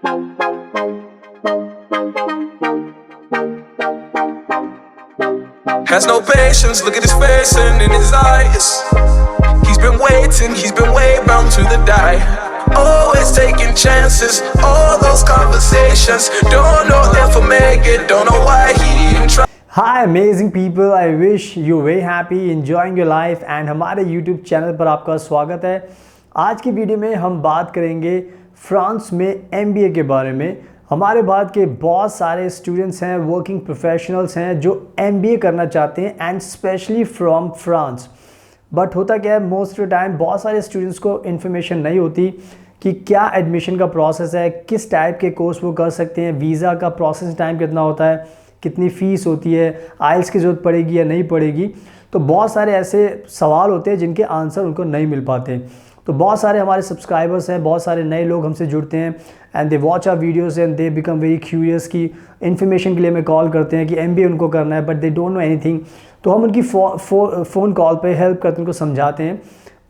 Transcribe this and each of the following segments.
Has no patience, look at his face and in his eyes. He's been waiting, he's been way bound to the die. Always taking chances, all those conversations. Don't know if he'll make it, don't know why he even tried. Hi amazing people, I wish you very happy, enjoying your life and हमारे YouTube channel पर आपका स्वागत है। आज की video में हम बात करेंगे फ्रांस में MBA के बारे में। हमारे भारत के बहुत सारे स्टूडेंट्स हैं, वर्किंग प्रोफेशनल्स हैं जो MBA करना चाहते हैं and specially from France. But होता क्या है, मोस्ट ऑफ टाइम बहुत सारे स्टूडेंट्स को इन्फॉर्मेशन नहीं होती कि क्या एडमिशन का प्रोसेस है, किस टाइप के कोर्स वो कर सकते हैं, वीज़ा का प्रोसेस टाइम कितना होता है, कितनी फ़ीस होती है, आइल्स की ज़रूरत पड़ेगी या नहीं पड़ेगी। तो बहुत सारे ऐसे सवाल होते हैं जिनके आंसर उनको नहीं मिल पाते। तो बहुत सारे हमारे सब्सक्राइबर्स हैं, बहुत सारे नए लोग हमसे जुड़ते हैं and they watch our videos and they become very curious कि इन्फॉर्मेशन के लिए हमें कॉल करते हैं कि MBA उनको करना है but they don't know anything. तो हम उनकी फ़ोन कॉल पे हेल्प करते हैं, उनको समझाते हैं।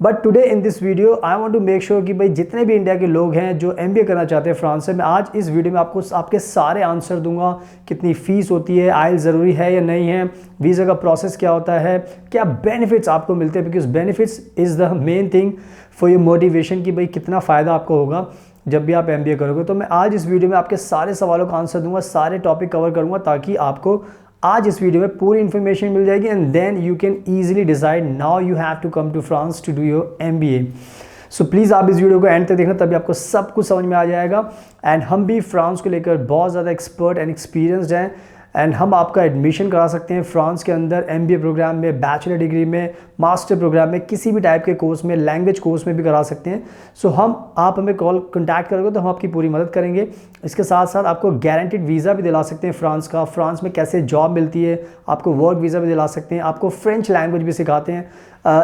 But today in this video I want to make sure कि भाई जितने भी इंडिया के लोग हैं जो MBA करना चाहते हैं फ्रांस से, मैं आज इस वीडियो में आपको आपके सारे आंसर दूंगा। कितनी फ़ीस होती है, आइल्स ज़रूरी है या नहीं है, वीज़ा का प्रोसेस क्या होता है, क्या बेनिफिट्स आपको मिलते हैं, because benefits is the main thing for your motivation कि भाई कितना फ़ायदा आपको होगा जब भी आप MBA करोगे। तो मैं आज इस वीडियो में आपके सारे सवालों का आंसर दूंगा, सारे टॉपिक कवर करूंगा ताकि आपको आज इस वीडियो में पूरी इन्फॉर्मेशन मिल जाएगी and then you can easily decide now you have to come to France to do your MBA। So please आप इस वीडियो को एंड तक देखना, तभी आपको सब कुछ समझ में आ जाएगा। एंड हम भी फ्रांस को लेकर बहुत ज़्यादा एक्सपर्ट एंड एक्सपीरियंसड हैं एंड हम आपका एडमिशन करा सकते हैं फ्रांस के अंदर MBA प्रोग्राम में, बैचलर डिग्री में, मास्टर प्रोग्राम में, किसी भी टाइप के कोर्स में, लैंग्वेज कोर्स में भी करा सकते हैं। सो आप हमें कॉन्टैक्ट करोगे तो हम आपकी पूरी मदद करेंगे। इसके साथ साथ आपको गारंटीड वीज़ा भी दिला सकते हैं फ्रांस का, फ्रांस में कैसे जॉब मिलती है, आपको वर्क वीज़ा भी दिला सकते हैं, आपको फ्रेंच लैंग्वेज भी सिखाते हैं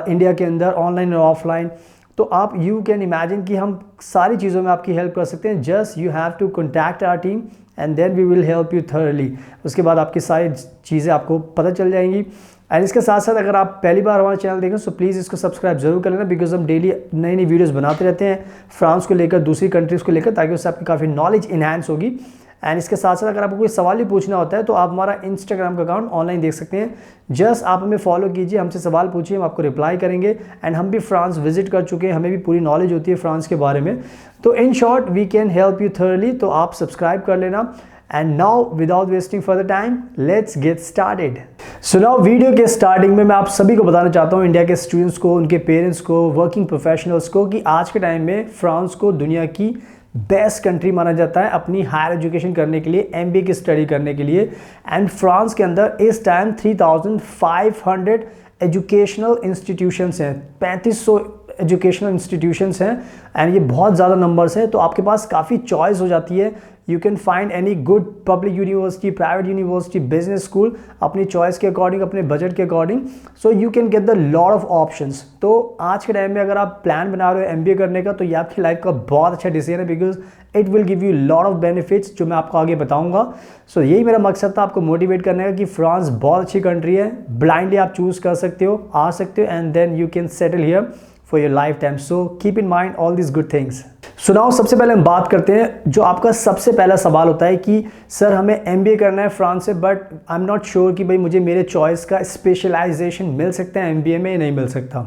इंडिया के अंदर ऑनलाइन और ऑफलाइन। तो आप यू कैन इमेजिन कि हम सारी चीज़ों में आपकी हेल्प कर सकते हैं। Just you have to contact our team and then we will help you thirdly. उसके बाद आपकी सारी चीज़ें आपको पता चल जाएंगी। एंड इसके साथ साथ अगर आप पहली बार हमारा चैनल देखें तो प्लीज़ इसको सब्सक्राइब जरूर कर लेना, बिकॉज हम डेली नई नई वीडियोस बनाते रहते हैं फ्रांस को लेकर, दूसरी कंट्रीज़ को लेकर, ताकि उससे आपकी काफ़ी नॉलेज इन्हांस होगी। एंड इसके साथ साथ अगर आपको कोई सवाल ही पूछना होता है तो आप हमारा इंस्टाग्राम का अकाउंट ऑनलाइन देख सकते हैं। जस्ट आप हमें फॉलो कीजिए, हमसे सवाल पूछिए, हम आपको रिप्लाई करेंगे। एंड हम भी फ्रांस विजिट कर चुके हैं, हमें भी पूरी नॉलेज होती है फ्रांस के बारे में। तो in short we can help you thirdly. तो आप सब्सक्राइब कर लेना। And now without wasting further time let's get started. So now video के स्टार्टिंग में मैं आप सभी को बताना चाहता हूँ, इंडिया के स्टूडेंट्स को, उनके पेरेंट्स को, वर्किंग प्रोफेशनल्स को, कि आज के टाइम में फ्रांस को दुनिया की बेस्ट कंट्री माना जाता है अपनी हायर एजुकेशन करने के लिए, MBA की स्टडी करने के लिए। एंड फ्रांस के अंदर इस टाइम 3500 एजुकेशनल इंस्टीट्यूशंस हैं, 3500 एजुकेशनल इंस्टीट्यूशंस हैं एंड ये बहुत ज़्यादा नंबर्स हैं। तो आपके पास काफ़ी चॉइस हो जाती है। You can find any good public university, private university, business school, अपनी चॉइस के अकॉर्डिंग, अपने बजट के according. So you can get the lot of options. तो आज के टाइम में अगर आप प्लान बना रहे हो MBA करने का तो ये आपकी लाइफ का बहुत अच्छा डिसीजन है, because it will give you lot of benefits जो मैं आपको आगे बताऊंगा। सो यही मेरा मकसद था, आपको मोटिवेट करने का कि फ्रांस बहुत अच्छी कंट्री है, ब्लाइंडली आप चूज़ कर सकते हो, आ सकते हो and then you can settle here for your lifetime. So keep in mind all this good things. सो नाउ सबसे पहले हम बात करते हैं, जो आपका सबसे पहला सवाल होता है कि सर हमें MBA करना है फ्रांस से, but I am not sure कि भाई मुझे मेरे चॉइस का स्पेशलाइजेशन मिल सकता है MBA में या नहीं मिल सकता।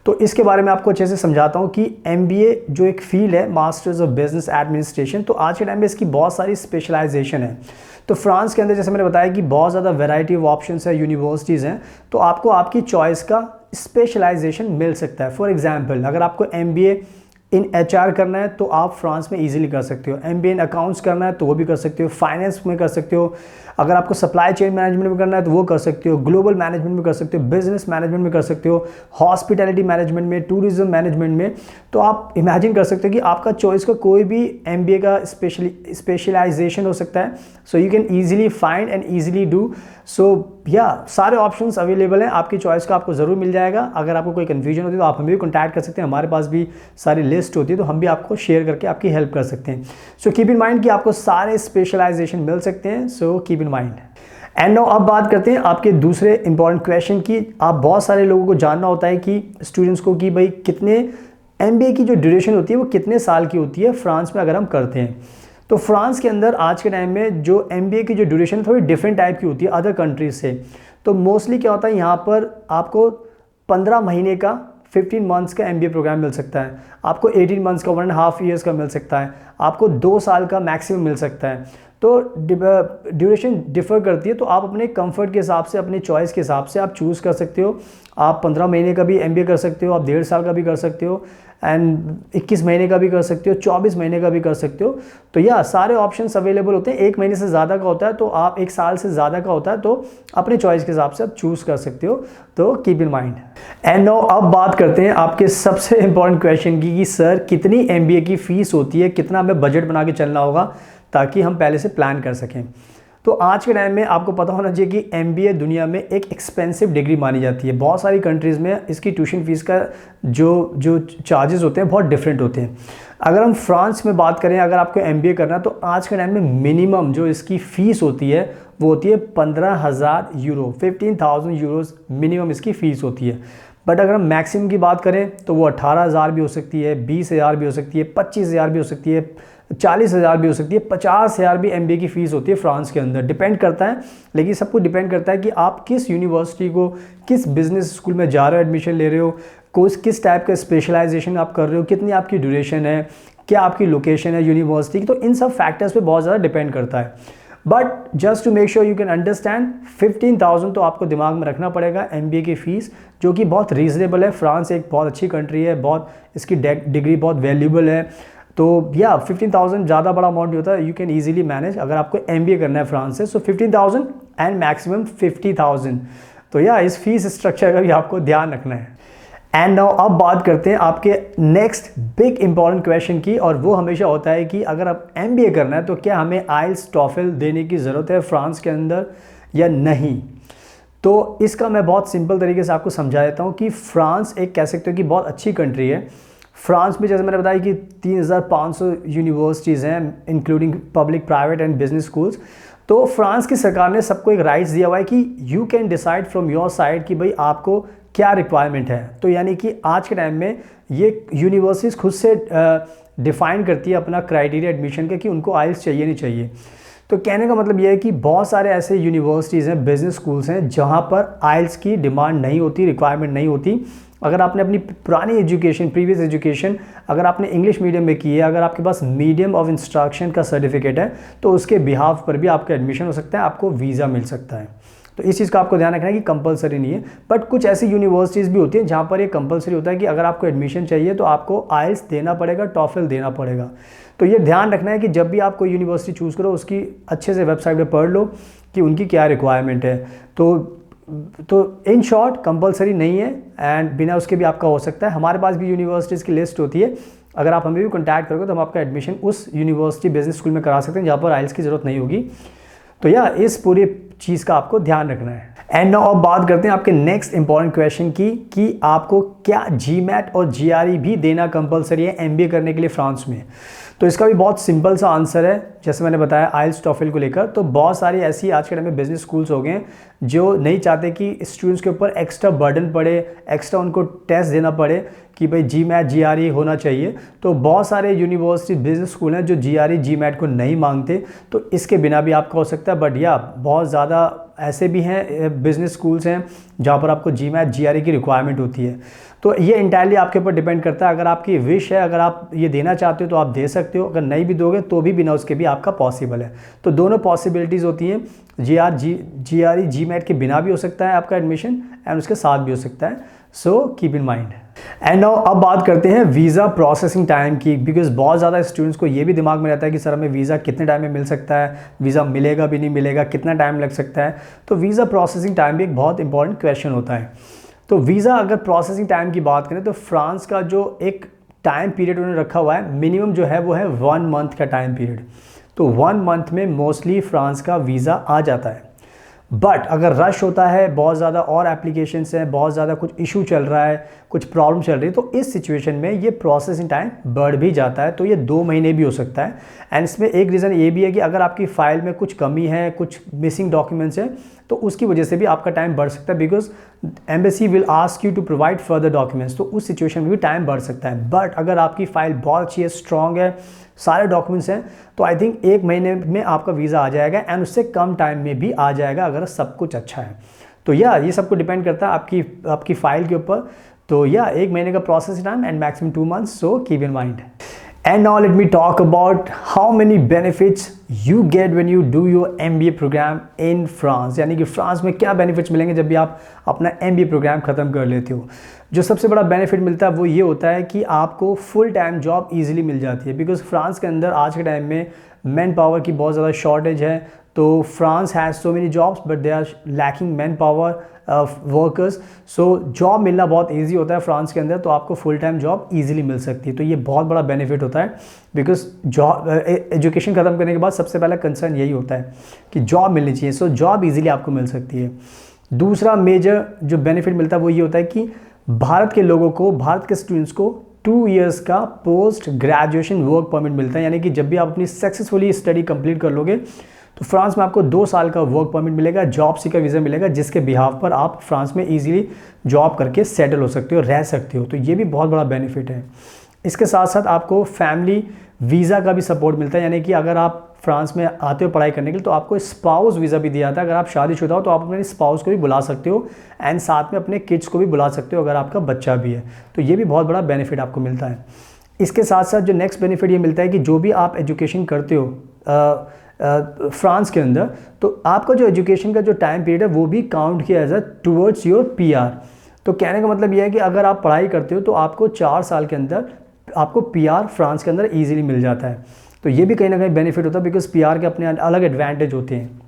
तो इसके बारे में आपको अच्छे से समझाता हूँ कि MBA जो एक फील्ड है, मास्टर्स ऑफ बिजनेस एडमिनिस्ट्रेशन, तो आज के टाइम में इसकी बहुत सारी स्पेशलाइजेशन है। तो फ्रांस के अंदर जैसे मैंने बताया कि बहुत ज़्यादा वैरायटी ऑफ ऑप्शंस है, यूनिवर्सिटीज़ हैं, तो आपको आपकी चॉइस का स्पेशलाइजेशन मिल सकता है। फॉर एग्जांपल अगर आपको MBA इन HR करना है तो आप फ्रांस में इजीली कर सकते हो, MBA इन अकाउंट्स करना है तो वो भी कर सकते हो, फाइनेंस में कर सकते हो, अगर आपको सप्लाई चेन मैनेजमेंट में करना है तो वो कर सकते हो, ग्लोबल मैनेजमेंट में कर सकते हो, बिजनेस मैनेजमेंट में कर सकते हो, हॉस्पिटैलिटी मैनेजमेंट में, टूरिज्म मैनेजमेंट में। तो आप इमेजिन कर सकते हो कि आपका चॉइस का कोई भी MBA का स्पेशलाइजेशन हो सकता है। So you can easily find and easily do. So या सारे ऑप्शंस अवेलेबल हैं, आपकी चॉइस का आपको ज़रूर मिल जाएगा। अगर आपको कोई कन्फ्यूजन होती है तो आप हमें भी कॉन्टैक्ट कर सकते हैं, हमारे पास भी सारी लिस्ट होती है, तो हम भी आपको शेयर करके आपकी हेल्प कर सकते हैं। सो कीप इन माइंड कि आपको सारे स्पेशलाइजेशन मिल सकते हैं। सो keep in mind. And now अब बात करते हैं आपके दूसरे इंपॉर्टेंट क्वेश्चन की। आप बहुत सारे लोगों को जानना होता है कि स्टूडेंट्स को कि भाई कितने MBA की जो ड्यूरेशन होती है वो कितने साल की होती है फ्रांस में अगर हम करते हैं। तो फ्रांस के अंदर आज के टाइम में जो MBA की जो ड्यूरेशन थोड़ी डिफरेंट टाइप की होती है अदर कंट्रीज से। तो मोस्टली क्या होता है, यहाँ पर आपको 15 महीने का 15 मंथ्स का MBA प्रोग्राम मिल सकता है, आपको 18 मंथ्स का 1.5 ईयर्स का मिल सकता है, आपको 2 साल का मैक्सिमम मिल सकता है। तो ड्यूरेशन डिफ़र करती है, तो आप अपने कंफर्ट के हिसाब से, अपनी चॉइस के हिसाब से आप चूज़ कर सकते हो। आप 15 महीने का भी MBA कर सकते हो, आप 1.5 साल का भी कर सकते हो, एंड 21 महीने का भी कर सकते हो, 24 महीने का भी कर सकते हो। तो या सारे ऑप्शंस अवेलेबल होते हैं। 1 महीने से ज़्यादा का होता है तो आप, 1 साल से ज़्यादा का होता है तो अपने चॉइस के हिसाब से आप चूज़ कर सकते हो। तो keep in mind. And now अब बात करते हैं आपके सबसे इंपॉर्टेंट क्वेश्चन की कि सर कितनी MBA की फ़ीस होती है, कितना हमें बजट बना के चलना होगा ताकि हम पहले से प्लान कर सकें। तो आज के टाइम में आपको पता होना चाहिए कि MBA दुनिया में एक एक्सपेंसिव डिग्री मानी जाती है। बहुत सारी कंट्रीज़ में इसकी ट्यूशन फीस का जो चार्जेस होते हैं बहुत डिफरेंट होते हैं। अगर हम फ्रांस में बात करें, अगर आपको MBA करना है तो आज के टाइम में मिनिमम जो इसकी फ़ीस होती है वो होती है 15,000 यूरो, 15,000 यूरोज़ मिनिमम इसकी फ़ीस होती है। बट अगर हम मैक्सिमम की बात करें तो वो 18,000 भी हो सकती है, 20,000 भी हो सकती है, 25,000 भी हो सकती है, 40,000 भी हो सकती है, 50,000 भी MBA की फ़ीस होती है फ्रांस के अंदर। डिपेंड करता है, लेकिन सब कुछ डिपेंड करता है कि आप किस यूनिवर्सिटी को, किस बिजनेस स्कूल में जा रहे हो, एडमिशन ले रहे हो, किस टाइप का स्पेशलाइजेशन आप कर रहे हो, कितनी आपकी ड्यूरेशन है, क्या आपकी लोकेशन है यूनिवर्सिटी की। तो इन सब फैक्टर्स पे बहुत ज़्यादा डिपेंड करता है। But just to make sure you can understand, 15,000 तो आपको दिमाग में रखना पड़ेगा MBA की फ़ीस, जो कि बहुत रीज़नेबल है। फ्रांस एक बहुत अच्छी कंट्री है, बहुत इसकी डिग्री बहुत वैल्यूबल है। तो या 15,000 ज़्यादा बड़ा अमाउंट नहीं होता, यू कैन ईजिली मैनेज अगर आपको MBA करना है फ्रांस से। सो 15,000 एंड मैक्सिमम 50,000। तो या इस फीस स्ट्रक्चर का भी आपको ध्यान रखना है। एंड नाउ अब बात करते हैं आपके नेक्स्ट बिग इंपॉर्टेंट क्वेश्चन की, और वो हमेशा होता है कि अगर आप MBA करना है तो क्या हमें IELTS TOEFL देने की ज़रूरत है फ्रांस के अंदर या नहीं। तो इसका मैं बहुत सिंपल तरीके से आपको समझा देता हूँ कि फ्रांस एक कह सकते हो कि बहुत अच्छी कंट्री है। फ्रांस में जैसे मैंने बताया कि 3,500 यूनिवर्सिटीज़ हैं, including public, private and business schools. तो फ्रांस की सरकार ने सबको एक राइट्स दिया हुआ है कि you can decide from your side कि भाई आपको क्या रिक्वायरमेंट है। तो यानी कि आज के टाइम में ये यूनिवर्सिटीज़ खुद से डिफ़ाइन करती है अपना क्राइटेरिया एडमिशन का कि उनको IELTS चाहिए नहीं चाहिए। तो कहने का मतलब ये है कि बहुत सारे ऐसे यूनिवर्सिटीज़ हैं, बिजनेस स्कूल्स हैं, जहाँ पर IELTS की डिमांड नहीं होती, रिक्वायरमेंट नहीं होती। अगर आपने अपनी पुरानी एजुकेशन, प्रीवियस एजुकेशन अगर आपने इंग्लिश मीडियम में की है, अगर आपके पास मीडियम ऑफ इंस्ट्रक्शन का सर्टिफिकेट है, तो उसके बिहाफ पर भी आपका एडमिशन हो सकता है, आपको वीज़ा मिल सकता है। तो इस चीज़ का आपको ध्यान रखना है कि कंपलसरी नहीं है। बट कुछ ऐसी यूनिवर्सिटीज़ भी होती हैं जहाँ पर ये कंपलसरी होता है कि अगर आपको एडमिशन चाहिए तो आपको IELTS देना पड़ेगा, TOEFL देना पड़ेगा। तो ये ध्यान रखना है कि जब भी आप कोई यूनिवर्सिटी चूज़ करो उसकी अच्छे से वेबसाइट पर पढ़ लो कि उनकी क्या रिक्वायरमेंट है। तो इन शॉर्ट कंपलसरी नहीं है, एंड बिना उसके भी आपका हो सकता है। हमारे पास भी यूनिवर्सिटीज़ की लिस्ट होती है, अगर आप हमें भी कॉन्टैक्ट करोगे तो हम आपका एडमिशन उस यूनिवर्सिटी बिजनेस स्कूल में करा सकते हैं जहाँ पर IELTS की ज़रूरत नहीं होगी। तो या इस पूरी चीज़ का आपको ध्यान रखना है। एंड नाउ अब बात करते हैं आपके नेक्स्ट इंपॉर्टेंट क्वेश्चन की कि आपको क्या GMAT और GRE भी देना कंपलसरी है MBA करने के लिए फ्रांस में। तो इसका भी बहुत सिंपल सा आंसर है, जैसे मैंने बताया IELTS TOEFL को लेकर। तो बहुत सारी ऐसी आज के टाइम में बिजनेस स्कूल्स हो गए हैं जो नहीं चाहते कि स्टूडेंट्स के ऊपर एक्स्ट्रा बर्डन पड़े, एक्स्ट्रा उनको टेस्ट देना पड़े कि भाई GMAT GRE होना चाहिए। तो बहुत सारे यूनिवर्सिटी बिजनेस स्कूल हैं जो GRE GMAT को नहीं मांगते, तो इसके बिना भी आपका हो सकता है। बट या बहुत ज़्यादा ऐसे भी हैं बिजनेस स्कूल्स हैं जहाँ पर आपको GMAT GRE की रिक्वायरमेंट होती है। तो ये इंटायरली आपके ऊपर डिपेंड करता है। अगर आपकी विश है, अगर आप ये देना चाहते हो तो आप दे सकते हो, अगर नहीं भी दोगे तो भी बिना उसके भी आपका पॉसिबल है। तो दोनों पॉसिबिलिटीज़ होती हैं, GRE GMAT के बिना भी हो सकता है आपका एडमिशन, एंड उसके साथ भी हो सकता है। सो keep in mind. And now अब बात करते हैं वीज़ा प्रोसेसिंग टाइम की, बिकॉज बहुत ज़्यादा स्टूडेंट्स को ये भी दिमाग में रहता है कि सर हमें वीज़ा कितने टाइम में मिल सकता है, वीज़ा मिलेगा भी नहीं मिलेगा, कितना टाइम लग सकता है। तो वीज़ा प्रोसेसिंग टाइम भी एक बहुत इंपॉर्टेंट क्वेश्चन होता है। तो वीज़ा अगर प्रोसेसिंग टाइम की बात करें तो फ्रांस का जो एक टाइम पीरियड उन्होंने रखा हुआ है मिनिमम जो है वो है 1 मंथ का टाइम पीरियड। तो 1 मंथ में मोस्टली फ्रांस का वीज़ा आ जाता है। बट अगर रश होता है, बहुत ज़्यादा और एप्लीकेशंस हैं, बहुत ज़्यादा कुछ इशू चल रहा है, कुछ प्रॉब्लम चल रही है, तो इस सिचुएशन में ये प्रोसेसिंग टाइम बढ़ भी जाता है। तो ये 2 महीने भी हो सकता है। एंड इसमें एक रीज़न ये भी है कि अगर आपकी फ़ाइल में कुछ कमी है, कुछ मिसिंग डॉक्यूमेंट्स हैं, तो उसकी वजह से भी आपका टाइम बढ़ सकता है, because embassy will ask you to provide further documents, तो उस सिचुएशन में भी टाइम बढ़ सकता है। बट अगर आपकी फ़ाइल बहुत अच्छी है, स्ट्रॉन्ग है, सारे डॉक्यूमेंट्स हैं, तो आई थिंक 1 महीने में आपका वीज़ा आ जाएगा, एंड उससे कम टाइम में भी आ जाएगा अगर सब कुछ अच्छा है। तो ये सब कुछ डिपेंड करता है आपकी फ़ाइल के ऊपर। तो 1 महीने का process time and maximum 2 months, so keep in mind. And now let me talk about how many benefits you get when you do your MBA program in France। यानी कि फ्रांस में क्या बेनिफिट्स मिलेंगे जब भी आप अपना MBA प्रोग्राम ख़त्म कर लेते हो। जो सबसे बड़ा बेनिफिट मिलता है वो ये होता है कि आपको फुल टाइम जॉब इजीली मिल जाती है, बिकॉज फ्रांस के अंदर आज के टाइम में मैन पावर की बहुत ज़्यादा शॉर्टेज है। तो France has so many jobs but they are lacking manpower workers. So job मिलना बहुत इजी होता है फ्रांस के अंदर, तो आपको फुल टाइम जॉब इजीली मिल सकती है। तो ये बहुत बड़ा बेनिफिट होता है, बिकॉज जॉब एजुकेशन ख़त्म करने के बाद सबसे पहला कंसर्न यही होता है कि जॉब मिलनी चाहिए। सो जॉब इजीली आपको मिल सकती है। दूसरा मेजर जो बेनिफिट मिलता है वो ये होता है कि भारत के लोगों को, भारत के स्टूडेंट्स को 2 इयर्स का पोस्ट ग्रेजुएशन वर्क परमिट मिलता है। यानी कि जब भी आप अपनी सक्सेसफुली स्टडी कंप्लीट कर लोगे तो फ्रांस में आपको 2 साल का वर्क परमिट मिलेगा, जॉब सीकर वीज़ा मिलेगा, जिसके बिहाफ पर आप फ्रांस में इजीली जॉब करके सेटल हो सकते हो, रह सकते हो। तो ये भी बहुत बड़ा बेनिफिट है। इसके साथ साथ आपको फैमिली वीज़ा का भी सपोर्ट मिलता है। यानी कि अगर आप फ्रांस में आते हो पढ़ाई करने के लिए तो आपको स्पाउस वीज़ा भी दिया जाता है। अगर आप शादीशुदा हो तो आप अपने स्पाउस को भी बुला सकते हो, एंड साथ में अपने किड्स को भी बुला सकते हो अगर आपका बच्चा भी है। तो ये भी बहुत बड़ा बेनिफिट आपको मिलता है। इसके साथ साथ जो नेक्स्ट बेनिफिट ये मिलता है कि जो भी आप एजुकेशन करते हो फ्रांस के अंदर, तो आपका जो एजुकेशन का जो टाइम पीरियड है वो भी काउंट किया एज टुवर्ड्स योर PR। तो कहने का मतलब ये है कि अगर आप पढ़ाई करते हो तो आपको 4 साल के अंदर आपको PR फ्रांस के अंदर ईजिली मिल जाता है। तो ये भी कहीं ना कहीं बेनिफिट होता है, बिकॉज PR के अपने अलग एडवांटेज होते हैं।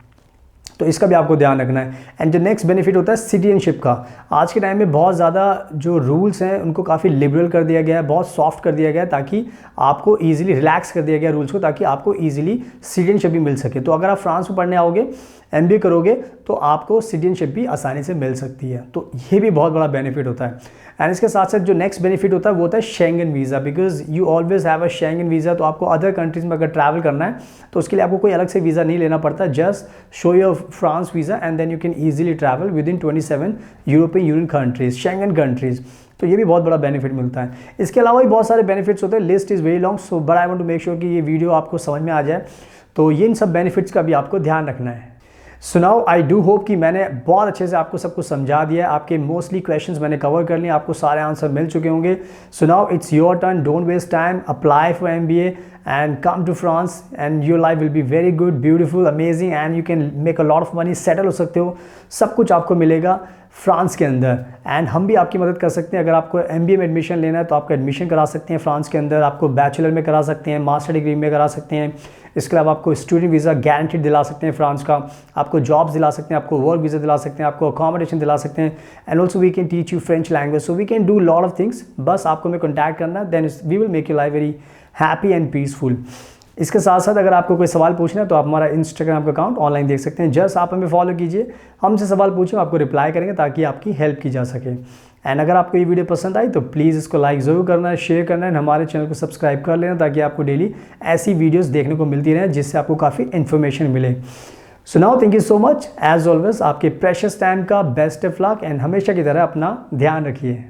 तो इसका भी आपको ध्यान रखना है। एंड जो नेक्स्ट बेनिफिट होता है सिटीजनशिप का। आज के टाइम में बहुत ज़्यादा जो रूल्स हैं उनको काफ़ी लिबरल कर दिया गया है, बहुत सॉफ्ट कर दिया गया है, ताकि आपको इजीली रिलैक्स कर दिया गया रूल्स को, ताकि आपको इजीली सिटीजनशिप भी मिल सके। तो अगर आप फ्रांस में पढ़ने आओगे, MBA करोगे, तो आपको सिटीजनशिप भी आसानी से मिल सकती है। तो ये भी बहुत बड़ा बेनिफिट होता है। एंड इसके साथ साथ जो नेक्स्ट बेनिफिट होता है वो होता है Schengen visa, because you always have a Schengen visa. तो आपको अदर कंट्रीज़ में अगर ट्रैवल करना है तो उसके लिए आपको कोई अलग से वीज़ा नहीं लेना पड़ता। Just show your France visa and then you can easily travel within 27 European Union countries, Schengen countries. तो ये भी बहुत बड़ा बेनिफिट मिलता है। इसके अलावा भी बहुत सारे बेनिफिट्स होते हैं। List is very long, so but I want to make sure कि ये वीडियो आपको समझ में आ जाए। तो इन सब बेनिफिट्स का भी आपको ध्यान रखना है। So now I do hope कि मैंने बहुत अच्छे से आपको सब कुछ समझा दिया है। आपके मोस्टली क्वेश्चंस मैंने कवर कर लिए, आपको सारे आंसर मिल चुके होंगे। So now it's your turn, don't waste time, apply for MBA and come to France and your life will be very good, beautiful, amazing, and you can make a lot of money, settle हो सकते हो। सब कुछ आपको मिलेगा France के अंदर, and हम भी आपकी मदद कर सकते हैं। अगर आपको MBA में एडमिशन लेना है तो आपका एडमिशन करा सकते हैं फ्रांस के अंदर। आपको बैचलर में करा सकते हैं, मास्टर डिग्री में करा सकते हैं। इसके अलावा आपको स्टूडेंट वीज़ा गारंटीड दिला सकते हैं फ्रांस का, आपको जॉब्स दिला सकते हैं, आपको वर्क वीज़ा दिला सकते हैं, आपको अकोमोडेशन दिला सकते हैं, and also we can teach you French language. So we can do lot of things. बस आपको हमें कॉन्टैक्ट करना, then we will make you life very happy and peaceful. इसके साथ साथ अगर आपको कोई सवाल पूछना है तो आप हमारा इंस्टाग्राम का अकाउंट ऑनलाइन देख सकते हैं। जस्ट आप हमें फॉलो कीजिए, हमसे सवाल पूछें, आपको रिप्लाई करेंगे ताकि आपकी हेल्प की जा सके। एंड अगर आपको ये वीडियो पसंद आई तो प्लीज़ इसको लाइक ज़रूर करना है, शेयर करना है, हमारे चैनल को सब्सक्राइब कर लेना, ताकि आपको डेली ऐसी वीडियोस देखने को मिलती रहे जिससे आपको काफ़ी इन्फॉर्मेशन मिले। So now thank you so much as always. आपके प्रेशियस टाइम का बेस्ट ऑफ लक, एंड हमेशा की तरह अपना ध्यान रखिए।